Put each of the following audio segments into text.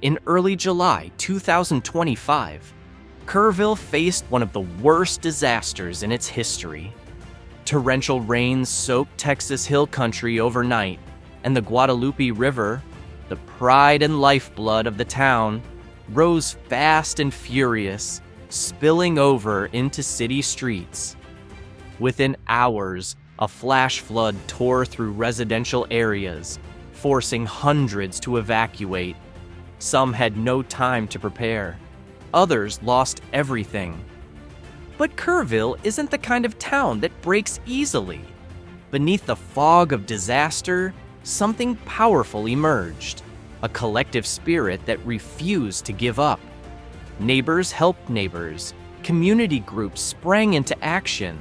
In early July 2025, Kurville faced one of the worst disasters in its history. Torrential rains soaked Texas Hill Country overnight, and the Guadalupe River, the pride and lifeblood of the town, rose fast and furious, spilling over into city streets. Within hours, a flash flood tore through residential areas, forcing hundreds to evacuate. Some had no time to prepare. Others lost everything. But Kurville isn't the kind of town that breaks easily. Beneath the fog of disaster, something powerful emerged, a collective spirit that refused to give up. Neighbors helped neighbors, community groups sprang into action,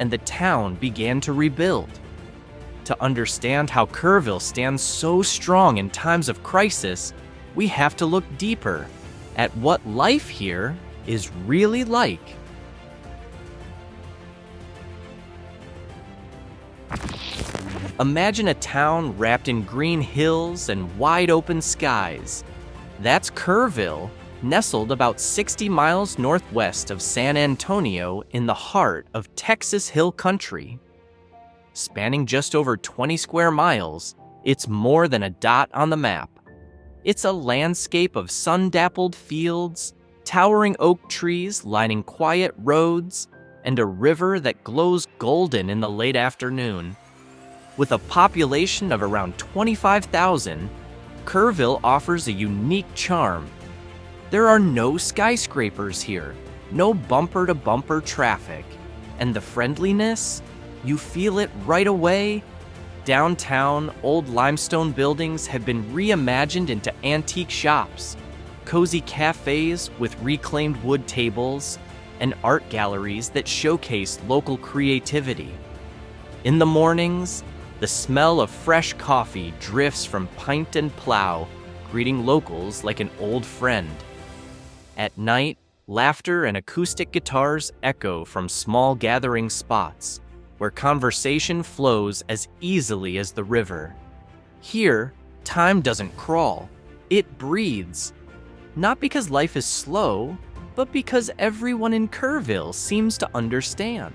and the town began to rebuild. To understand how Kurville stands so strong in times of crisis, we have to look deeper at what life here is really like. Imagine a town wrapped in green hills and wide open skies. That's Kurville, nestled about 60 miles northwest of San Antonio in the heart of Texas Hill Country. Spanning just over 20 square miles, it's more than a dot on the map. It's a landscape of sun-dappled fields, towering oak trees lining quiet roads, and a river that glows golden in the late afternoon. With a population of around 25,000, Kurville offers a unique charm. There are no skyscrapers here, no bumper-to-bumper traffic, and the friendliness, you feel it right away. Downtown, old limestone buildings have been reimagined into antique shops, cozy cafes with reclaimed wood tables, and art galleries that showcase local creativity. In the mornings, the smell of fresh coffee drifts from pint and plow, greeting locals like an old friend. At night, laughter and acoustic guitars echo from small gathering spots, where conversation flows as easily as the river. Here, time doesn't crawl, it breathes. Not because life is slow, but because everyone in Kurville seems to understand.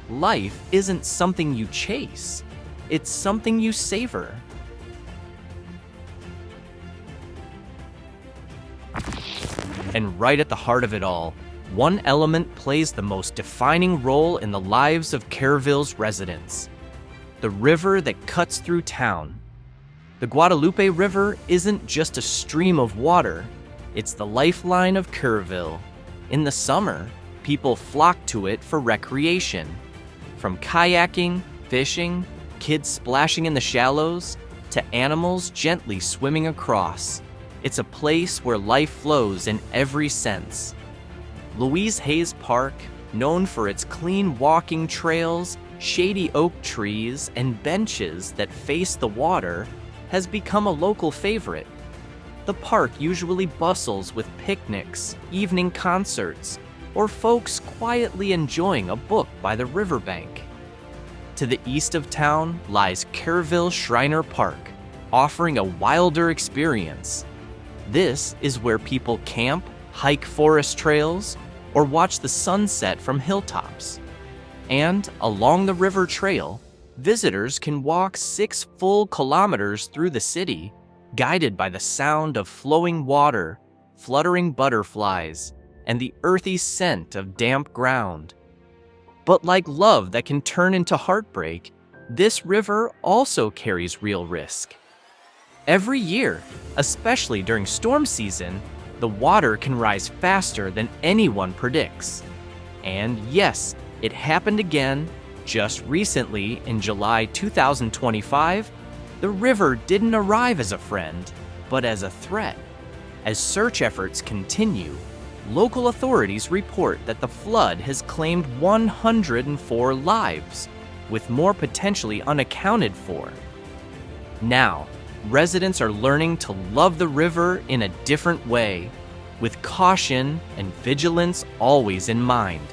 Life isn't something you chase, it's something you savor. And right at the heart of it all, one element plays the most defining role in the lives of Kurville's residents: the river that cuts through town. The Guadalupe River isn't just a stream of water, it's the lifeline of Kurville. In the summer, people flock to it for recreation. From kayaking, fishing, kids splashing in the shallows, to animals gently swimming across. It's a place where life flows in every sense. Louise Hayes Park, known for its clean walking trails, shady oak trees, and benches that face the water, has become a local favorite. The park usually bustles with picnics, evening concerts, or folks quietly enjoying a book by the riverbank. To the east of town lies Kurville Shriner Park, offering a wilder experience. This is where people camp, hike forest trails, or watch the sunset from hilltops. And along the river trail, visitors can walk 6 full kilometers through the city, guided by the sound of flowing water, fluttering butterflies, and the earthy scent of damp ground. But like love that can turn into heartbreak, this river also carries real risk. Every year, especially during storm season, the water can rise faster than anyone predicts. And yes, it happened again. Just recently, in July 2025, the river didn't arrive as a friend, but as a threat. As search efforts continue, local authorities report that the flood has claimed 104 lives, with more potentially unaccounted for. Now, residents are learning to love the river in a different way, with caution and vigilance always in mind.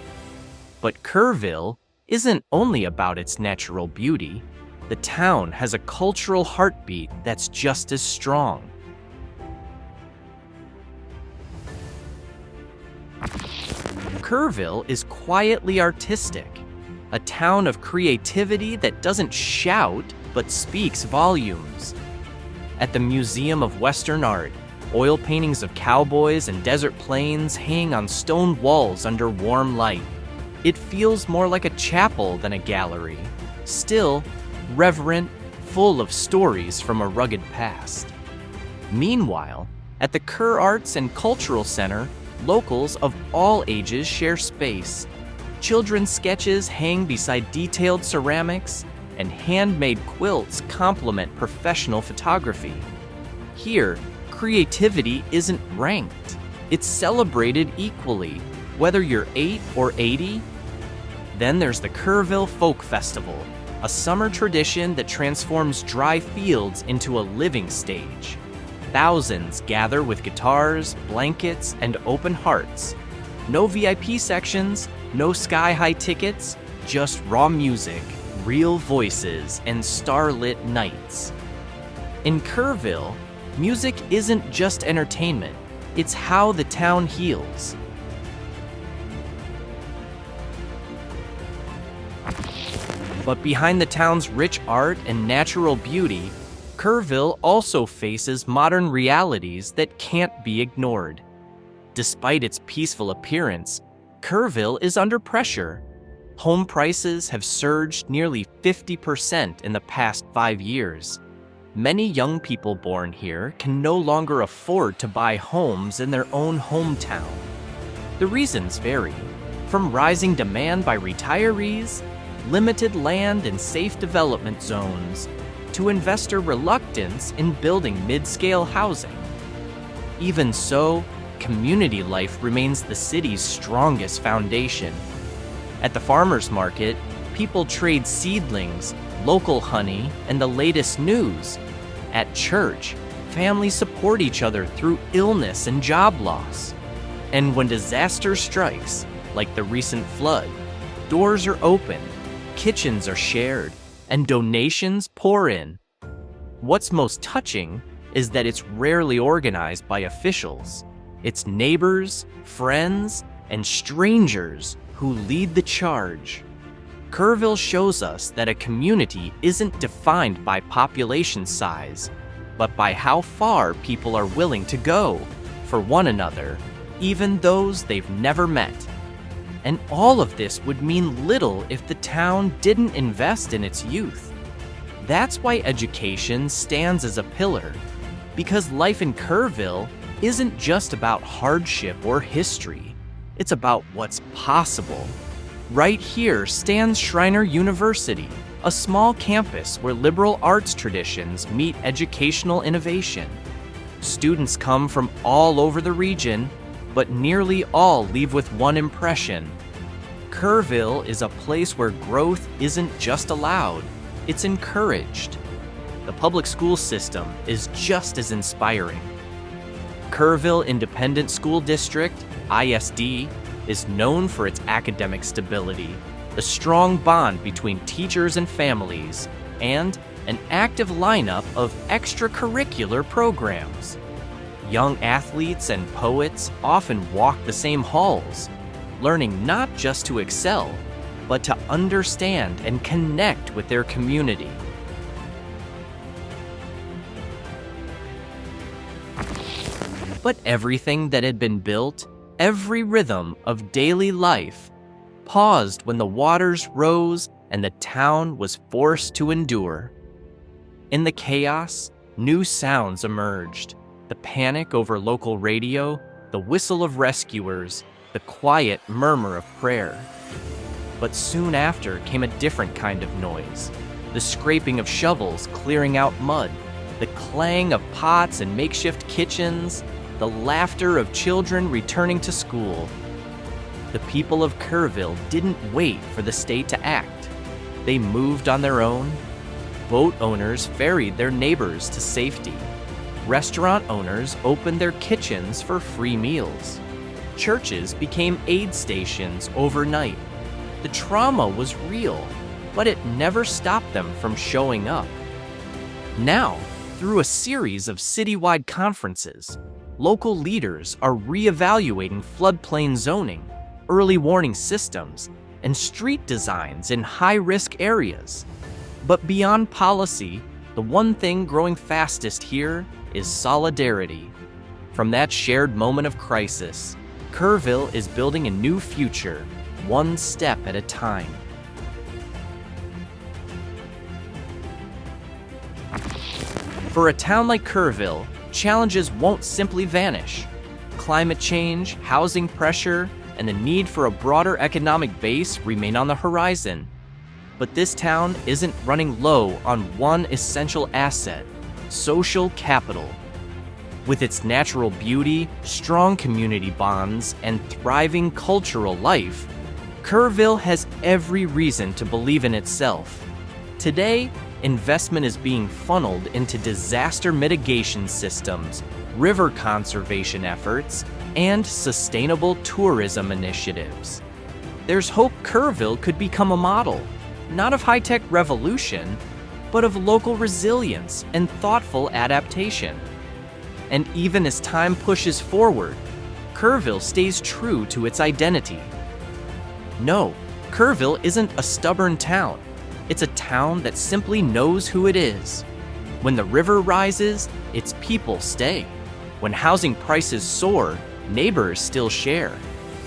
But Kurville isn't only about its natural beauty. The town has a cultural heartbeat that's just as strong. Kurville is quietly artistic, a town of creativity that doesn't shout but speaks volumes. At the Museum of Western Art, oil paintings of cowboys and desert plains hang on stone walls under warm light. It feels more like a chapel than a gallery, still reverent, full of stories from a rugged past. Meanwhile, at the Kerr Arts and Cultural Center, locals of all ages share space. Children's sketches hang beside detailed ceramics, and handmade quilts complement professional photography. Here, creativity isn't ranked. It's celebrated equally, whether you're 8 or 80. Then there's the Kurville Folk Festival, a summer tradition that transforms dry fields into a living stage. Thousands gather with guitars, blankets, and open hearts. No VIP sections, no sky-high tickets, just raw music, real voices, and starlit nights. In Kurville, music isn't just entertainment, it's how the town heals. But behind the town's rich art and natural beauty, Kurville also faces modern realities that can't be ignored. Despite its peaceful appearance, Kurville is under pressure. Home prices have surged nearly 50% in the past 5 years. Many young people born here can no longer afford to buy homes in their own hometown. The reasons vary, from rising demand by retirees, limited land and safe development zones, to investor reluctance in building mid-scale housing. Even so, community life remains the city's strongest foundation. At the farmers market, people trade seedlings, local honey, and the latest news. At church, families support each other through illness and job loss. And when disaster strikes, like the recent flood, doors are open, kitchens are shared, and donations pour in. What's most touching is that it's rarely organized by officials. It's neighbors, friends, and strangers who lead the charge. Kurville shows us that a community isn't defined by population size, but by how far people are willing to go for one another, even those they've never met. And all of this would mean little if the town didn't invest in its youth. That's why education stands as a pillar, because life in Kurville isn't just about hardship or history. It's about what's possible. Right here stands Schreiner University, a small campus where liberal arts traditions meet educational innovation. Students come from all over the region, but nearly all leave with one impression. Kurville is a place where growth isn't just allowed, it's encouraged. The public school system is just as inspiring. Kurville Independent School District, ISD, is known for its academic stability, the strong bond between teachers and families, and an active lineup of extracurricular programs. Young athletes and poets often walk the same halls, learning not just to excel, but to understand and connect with their community. But everything that had been built, every rhythm of daily life, paused when the waters rose and the town was forced to endure. In the chaos, new sounds emerged. The panic over local radio, the whistle of rescuers, the quiet murmur of prayer. But soon after came a different kind of noise, the scraping of shovels clearing out mud, the clang of pots and makeshift kitchens, the laughter of children returning to school. The people of Kurville didn't wait for the state to act. They moved on their own. Boat owners ferried their neighbors to safety. Restaurant owners opened their kitchens for free meals. Churches became aid stations overnight. The trauma was real, but it never stopped them from showing up. Now, through a series of citywide conferences, local leaders are reevaluating floodplain zoning, early warning systems, and street designs in high-risk areas. But beyond policy, the one thing growing fastest here is solidarity. From that shared moment of crisis, Kurville is building a new future, one step at a time. For a town like Kurville, challenges won't simply vanish. Climate change, housing pressure, and the need for a broader economic base remain on the horizon. But this town isn't running low on one essential asset: social capital. With its natural beauty, strong community bonds, and thriving cultural life, Kurville has every reason to believe in itself. Today, investment is being funneled into disaster mitigation systems, river conservation efforts, and sustainable tourism initiatives. There's hope Kurville could become a model, not of high-tech revolution, but of local resilience and thoughtful adaptation. And even as time pushes forward, Kurville stays true to its identity. No, Kurville isn't a stubborn town. It's a town that simply knows who it is. When the river rises, its people stay. When housing prices soar, neighbors still share.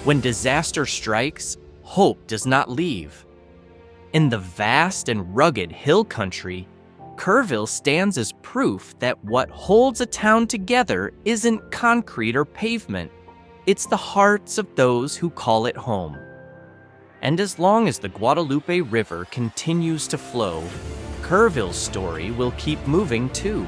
When disaster strikes, hope does not leave. In the vast and rugged hill country, Kurville stands as proof that what holds a town together isn't concrete or pavement. It's the hearts of those who call it home. And as long as the Guadalupe River continues to flow, Kurville's story will keep moving too.